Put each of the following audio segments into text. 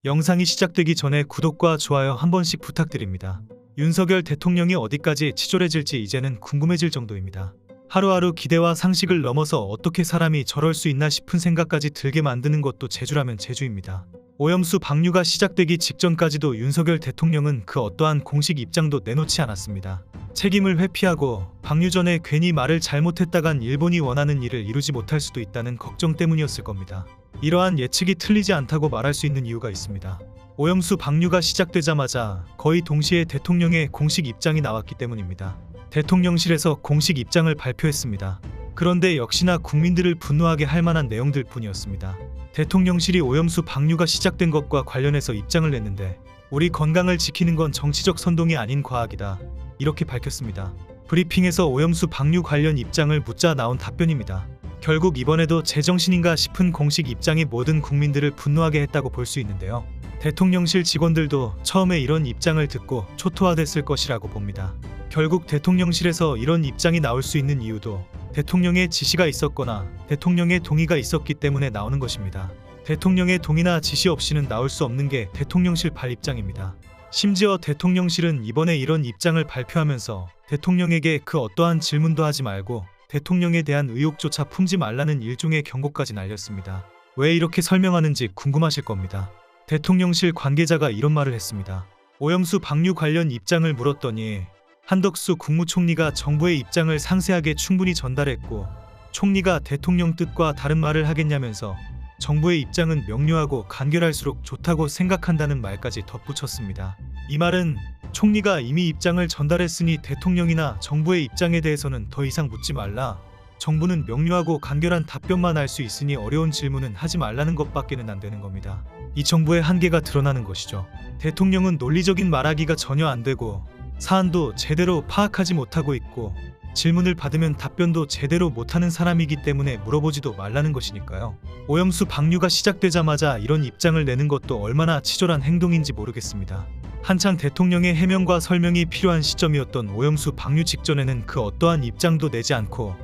영상이 시작되기 전에 구독과 좋아요 한 번씩 부탁드립니다. 윤석열 대통령이 어디까지 치졸해질지 이제는 궁금해질 정도입니다. 하루하루 기대와 상식을 넘어서 어떻게 사람이 저럴 수 있나 싶은 생각까지 들게 만드는 것도 제주라면 제주입니다. 오염수 방류가 시작되기 직전까지도 윤석열 대통령은 그 어떠한 공식 입장도 내놓지 않았습니다. 책임을 회피하고 방류 전에 괜히 말을 잘못했다간 일본이 원하는 일을 이루지 못할 수도 있다는 걱정 때문이었을 겁니다. 이러한 예측이 틀리지 않다고 말할 수 있는 이유가 있습니다. 오염수 방류가 시작되자마자 거의 동시에 대통령의 공식 입장이 나왔기 때문입니다. 대통령실에서 공식 입장을 발표했습니다. 그런데 역시나 국민들을 분노하게 할 만한 내용들 뿐이었습니다. 대통령실이 오염수 방류가 시작된 것과 관련해서 입장을 냈는데 우리 건강을 지키는 건 정치적 선동이 아닌 과학이다. 이렇게 밝혔습니다. 브리핑에서 오염수 방류 관련 입장을 묻자 나온 답변입니다. 결국 이번에도 제정신인가 싶은 공식 입장이 모든 국민들을 분노하게 했다고 볼 수 있는데요. 대통령실 직원들도 처음에 이런 입장을 듣고 초토화됐을 것이라고 봅니다. 결국 대통령실에서 이런 입장이 나올 수 있는 이유도 대통령의 지시가 있었거나 대통령의 동의가 있었기 때문에 나오는 것입니다. 대통령의 동의나 지시 없이는 나올 수 없는 게 대통령실 발 입장입니다. 심지어 대통령실은 이번에 이런 입장을 발표하면서 대통령에게 그 어떠한 질문도 하지 말고 대통령에 대한 의혹조차 품지 말라는 일종의 경고까지 날렸습니다. 왜 이렇게 설명하는지 궁금하실 겁니다. 대통령실 관계자가 이런 말을 했습니다. 오염수 방류 관련 입장을 물었더니 한덕수 국무총리가 정부의 입장을 상세하게 충분히 전달했고 총리가 대통령 뜻과 다른 말을 하겠냐면서 정부의 입장은 명료하고 간결할수록 좋다고 생각한다는 말까지 덧붙였습니다. 이 말은 총리가 이미 입장을 전달했으니 대통령이나 정부의 입장에 대해서는 더 이상 묻지 말라. 정부는 명료하고 간결한 답변만 할 수 있으니 어려운 질문은 하지 말라는 것밖에는 안 되는 겁니다. 이 정부의 한계가 드러나는 것이죠. 대통령은 논리적인 말하기가 전혀 안 되고 사안도 제대로 파악하지 못하고 있고 질문을 받으면 답변도 제대로 못하는 사람이기 때문에 물어보지도 말라는 것이니까요. 오염수 방류가 시작되자마자 이런 입장을 내는 것도 얼마나 치졸한 행동인지 모르겠습니다. 한창 대통령의 해명과 설명이 필요한 시점이었던 오염수 방류 직전에는 그 어떠한 입장도 내지 않고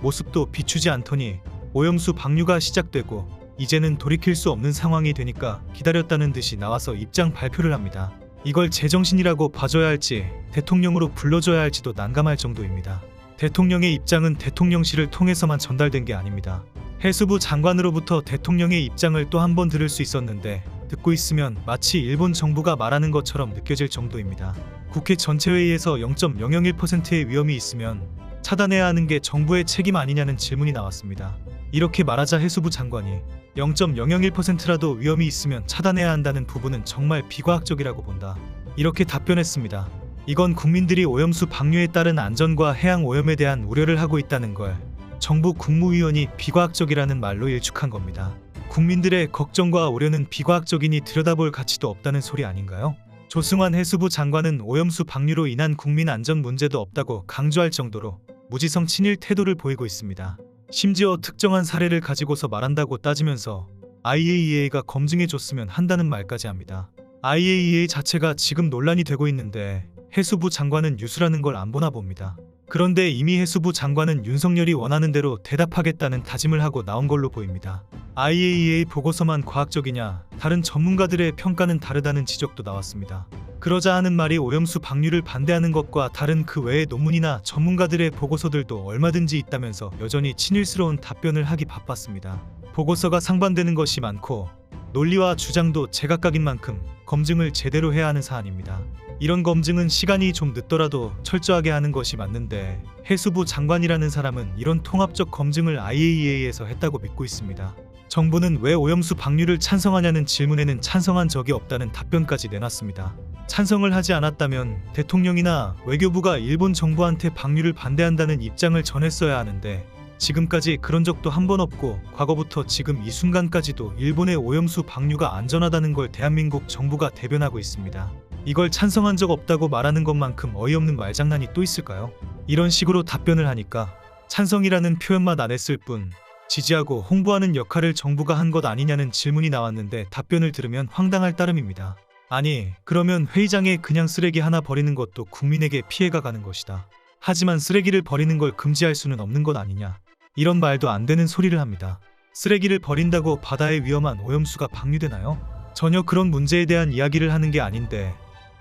모습도 비추지 않더니 오염수 방류가 시작되고 이제는 돌이킬 수 없는 상황이 되니까 기다렸다는 듯이 나와서 입장 발표를 합니다. 이걸 제정신이라고 봐줘야 할지 대통령으로 불러줘야 할지도 난감할 정도입니다. 대통령의 입장은 대통령실을 통해서만 전달된 게 아닙니다. 해수부 장관으로부터 대통령의 입장을 또 한 번 들을 수 있었는데 듣고 있으면 마치 일본 정부가 말하는 것처럼 느껴질 정도입니다. 국회 전체회의에서 0.001%의 위험이 있으면 차단해야 하는 게 정부의 책임 아니냐는 질문이 나왔습니다. 이렇게 말하자 해수부 장관이 0.001%라도 위험이 있으면 차단해야 한다는 부분은 정말 비과학적이라고 본다. 이렇게 답변했습니다. 이건 국민들이 오염수 방류에 따른 안전과 해양 오염에 대한 우려를 하고 있다는 걸 정부 국무위원이 비과학적이라는 말로 일축한 겁니다. 국민들의 걱정과 우려는 비과학적이니 들여다볼 가치도 없다는 소리 아닌가요? 조승환 해수부 장관은 오염수 방류로 인한 국민 안전 문제도 없다고 강조할 정도로 무지성 친일 태도를 보이고 있습니다. 심지어 특정한 사례를 가지고서 말한다고 따지면서 IAEA가 검증해줬으면 한다는 말까지 합니다. IAEA 자체가 지금 논란이 되고 있는데 해수부 장관은 유수라는 걸 안 보나 봅니다. 그런데 이미 해수부 장관은 윤석열이 원하는 대로 대답하겠다는 다짐을 하고 나온 걸로 보입니다. IAEA 보고서만 과학적이냐, 다른 전문가들의 평가는 다르다는 지적도 나왔습니다. 그러자 하는 말이 오염수 방류를 반대하는 것과 다른 그 외의 논문이나 전문가들의 보고서들도 얼마든지 있다면서 여전히 친일스러운 답변을 하기 바빴습니다. 보고서가 상반되는 것이 많고 논리와 주장도 제각각인 만큼 검증을 제대로 해야 하는 사안입니다. 이런 검증은 시간이 좀 늦더라도 철저하게 하는 것이 맞는데 해수부 장관이라는 사람은 이런 통합적 검증을 IAEA에서 했다고 믿고 있습니다. 정부는 왜 오염수 방류를 찬성하냐는 질문에는 찬성한 적이 없다는 답변까지 내놨습니다. 찬성을 하지 않았다면 대통령이나 외교부가 일본 정부한테 방류를 반대한다는 입장을 전했어야 하는데 지금까지 그런 적도 한 번 없고 과거부터 지금 이 순간까지도 일본의 오염수 방류가 안전하다는 걸 대한민국 정부가 대변하고 있습니다. 이걸 찬성한 적 없다고 말하는 것만큼 어이없는 말장난이 또 있을까요? 이런 식으로 답변을 하니까 찬성이라는 표현만 안 했을 뿐 지지하고 홍보하는 역할을 정부가 한 것 아니냐는 질문이 나왔는데 답변을 들으면 황당할 따름입니다. 아니, 그러면 회의장에 그냥 쓰레기 하나 버리는 것도 국민에게 피해가 가는 것이다. 하지만 쓰레기를 버리는 걸 금지할 수는 없는 것 아니냐. 이런 말도 안 되는 소리를 합니다. 쓰레기를 버린다고 바다에 위험한 오염수가 방류되나요? 전혀 그런 문제에 대한 이야기를 하는 게 아닌데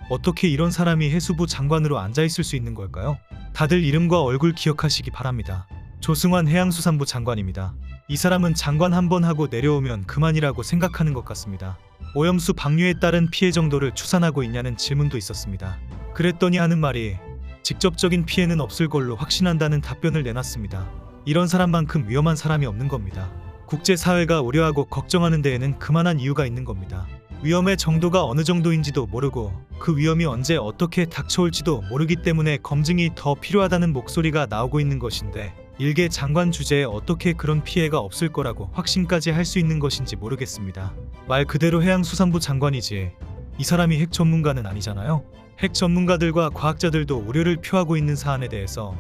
어떻게 이런 사람이 해수부 장관으로 앉아있을 수 있는 걸까요? 다들 이름과 얼굴 기억하시기 바랍니다. 조승환 해양수산부 장관입니다. 이 사람은 장관 한 번 하고 내려오면 그만이라고 생각하는 것 같습니다. 오염수 방류에 따른 피해 정도를 추산하고 있냐는 질문도 있었습니다. 그랬더니 하는 말이 직접적인 피해는 없을 걸로 확신한다는 답변을 내놨습니다. 이런 사람만큼 위험한 사람이 없는 겁니다. 국제사회가 우려하고 걱정하는 데에는 그만한 이유가 있는 겁니다. 위험의 정도가 어느 정도인지도 모르고 그 위험이 언제 어떻게 닥쳐올지도 모르기 때문에 검증이 더 필요하다는 목소리가 나오고 있는 것인데 일개 장관 주제에 어떻게 그런 피해가 없을 거라고 확신까지 할 수 있는 것인지 모르겠습니다. 말 그대로 해양수산부 장관이지 이 사람이 핵 전문가는 아니잖아요. 핵 전문가들과 과학자들도 우려를 표하고 있는 사안에 대해서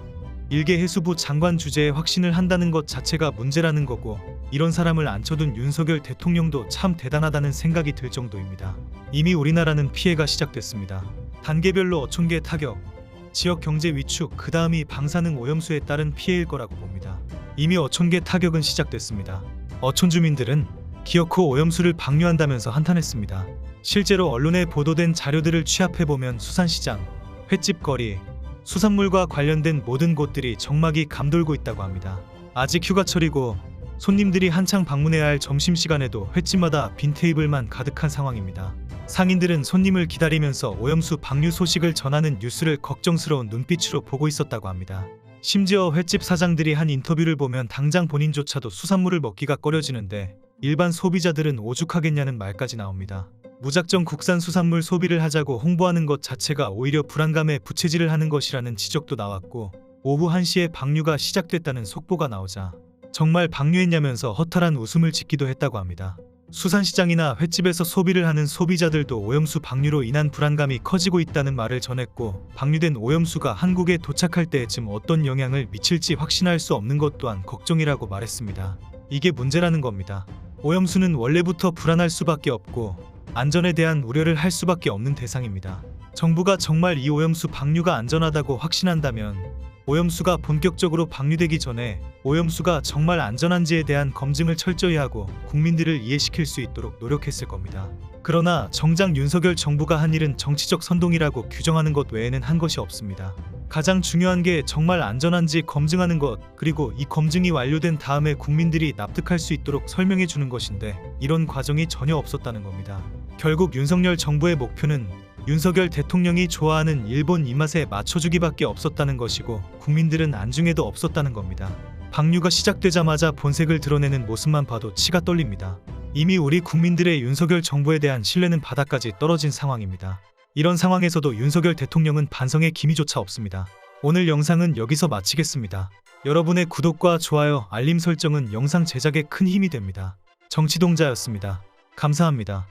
일개 해수부 장관 주제에 확신을 한다는 것 자체가 문제라는 거고 이런 사람을 앉혀둔 윤석열 대통령도 참 대단하다는 생각이 들 정도입니다. 이미 우리나라는 피해가 시작됐습니다. 단계별로 어촌계 타격, 지역 경제 위축, 그 다음이 방사능 오염수에 따른 피해일 거라고 봅니다. 이미 어촌계 타격은 시작됐습니다. 어촌 주민들은 기어코 오염수를 방류한다면서 한탄했습니다. 실제로 언론에 보도된 자료들을 취합해보면 수산시장, 횟집 거리, 수산물과 관련된 모든 곳들이 정막이 감돌고 있다고 합니다. 아직 휴가철이고 손님들이 한창 방문해야 할 점심시간에도 횟집마다 빈 테이블만 가득한 상황입니다. 상인들은 손님을 기다리면서 오염수 방류 소식을 전하는 뉴스를 걱정스러운 눈빛으로 보고 있었다고 합니다. 심지어 횟집 사장들이 한 인터뷰를 보면 당장 본인조차도 수산물을 먹기가 꺼려지는데 일반 소비자들은 오죽하겠냐는 말까지 나옵니다. 무작정 국산 수산물 소비를 하자고 홍보하는 것 자체가 오히려 불안감에 부채질을 하는 것이라는 지적도 나왔고 오후 1시에 방류가 시작됐다는 속보가 나오자 정말 방류했냐면서 허탈한 웃음을 짓기도 했다고 합니다. 수산시장이나 횟집에서 소비를 하는 소비자들도 오염수 방류로 인한 불안감이 커지고 있다는 말을 전했고 방류된 오염수가 한국에 도착할 때쯤 어떤 영향을 미칠지 확신할 수 없는 것 또한 걱정이라고 말했습니다. 이게 문제라는 겁니다. 오염수는 원래부터 불안할 수밖에 없고 안전에 대한 우려를 할 수밖에 없는 대상입니다. 정부가 정말 이 오염수 방류가 안전하다고 확신한다면 오염수가 본격적으로 방류되기 전에 오염수가 정말 안전한지에 대한 검증을 철저히 하고 국민들을 이해시킬 수 있도록 노력했을 겁니다. 그러나 정작 윤석열 정부가 한 일은 정치적 선동이라고 규정하는 것 외에는 한 것이 없습니다. 가장 중요한 게 정말 안전한지 검증하는 것, 그리고 이 검증이 완료된 다음에 국민들이 납득할 수 있도록 설명해 주는 것인데 이런 과정이 전혀 없었다는 겁니다. 결국 윤석열 정부의 목표는 윤석열 대통령이 좋아하는 일본 입맛에 맞춰주기밖에 없었다는 것이고 국민들은 안중에도 없었다는 겁니다. 방류가 시작되자마자 본색을 드러내는 모습만 봐도 치가 떨립니다. 이미 우리 국민들의 윤석열 정부에 대한 신뢰는 바닥까지 떨어진 상황입니다. 이런 상황에서도 윤석열 대통령은 반성의 기미조차 없습니다. 오늘 영상은 여기서 마치겠습니다. 여러분의 구독과 좋아요, 알림 설정은 영상 제작에 큰 힘이 됩니다. 정치동자였습니다. 감사합니다.